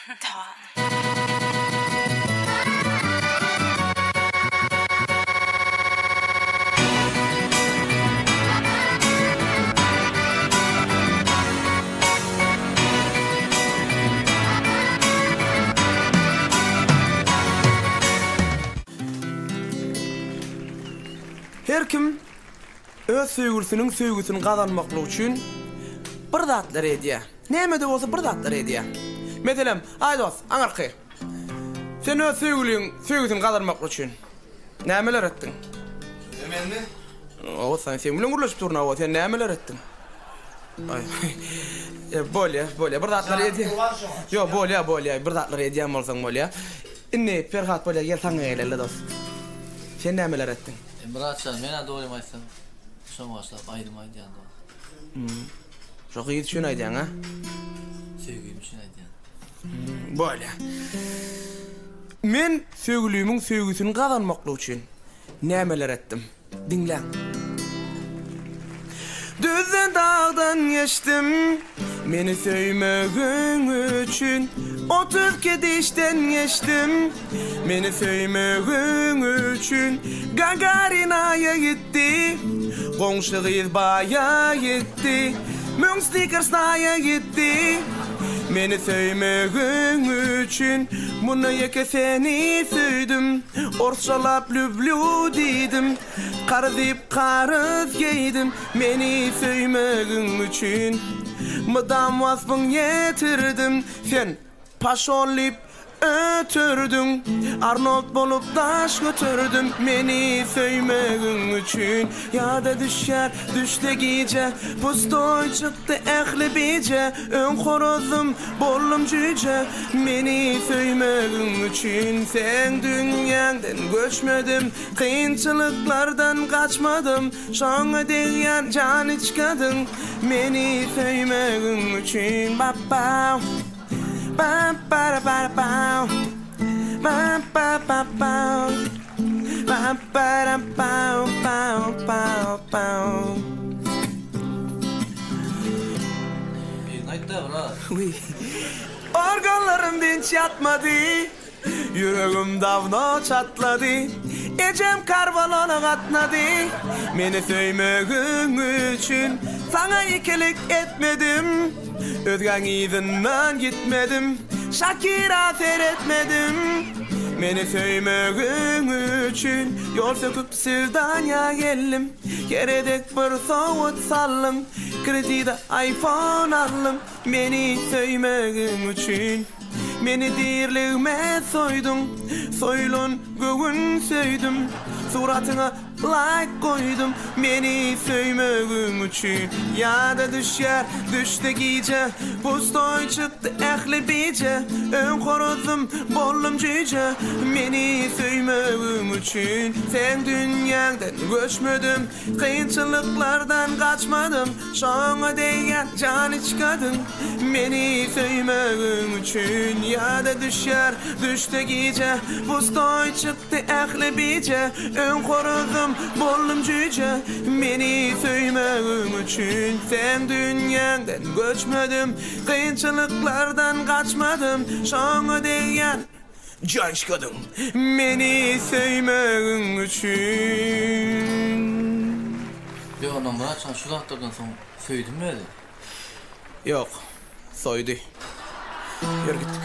Tamam. Her kim öz söýgüsiniň gazanmakly üçin bir zatlar edýär. Näme de bolsa bir zatlar edýär. Meselem, ay dost, aňarky. Sen öz söýgüsini gazanmakly üçin nämeler etdiň? Emenmi? O sen bilen gurlaşyp durna, o sen nämeler etdiň? Ay. Bolýa, bir zatlar edýär. Yo, bolýa, bir zatlar edýär bolsaň bolýa. Inni Ferhat bolýa, gel saňa geleli dost. Sen nämeler etdiň? Bıraksan, mena doymaysam. Son başlap ayrılmaydı yani. Çok iyi düşün aydın ha? Sevgiyim için aydın. Böyle. Men söýgülüýümiň söýgüsini gazanmakly üçin nämeler etdim? Dinle. Düzden dağdan geçtim, meni söýmegin üçün. 30 kedişten geçtim, meni söýmegin üçün. Gagarina'ya gitti, goňşy gyz baya gitti. Münstigersna'ya gitti, meni söýmegin üçün. Muny ýeke seni söýdüm, orçalap lüblü diýdim. Qarzyp qarız geydim, meni söýmegin üçün. Mydam wasbyň ýetirdim, sen paşolyp ötürdün. Arnold bolup daş götürdüm, meni söýmegin üçün. Ýada düşer, düşde gece, pustoy çykdy ähli bice. Ön horozum, bollum cüce, meni söýmegin üçün. Sen dünýäňden göçmedim, kynçylyklardan kaçmadım. Şoňa diýen jan içkadyň, meni söýmegin üçün. Baba bam para para bam bam pa pa bam bam para bam bam bam bam. Naytda bra. Oui. Organlarım dinç yatmadı, yüreğim davno çatladı. Ecem karvalona gatnadı, meni söýmegin üçün. Sana ikilik etmedim, özgän izinden gitmedim. Shakira seyretmedim, meni söýmegin üçün. Yol söküp Sivdanya geldim, keredek bir sowut sallym. Kredide iPhone aldım, meni söýmegin üçün. Meni dirligime soýdun, soýlun gögün söýdüm. Suratyna like koydum, meni söýmegin üçün. Ýada düşer, düşde gece, pustoy çykdy ähli bice. Ön horozum, bollum cüce, meni söýmegin üçün. Sen dünýäňden göçmedim, kynçylyklardan kaçmadım. Şoňa diýen jan içkadyň, meni söýmegin üçün. Ýada düşer, düşde gece, pustoy çykdy ähli bice. Ön horozum, bollum cüce, meni söýmegin üçün. Sen dünýäňden göçmedim, kynçylyklardan kaçmadım. Şoňa diýen jan içkadyň, meni söýmegin üçün. Yo, ondan bıraksan şu zatlardan soň söýdüm mi? Yok, soydu. Yürü gittik.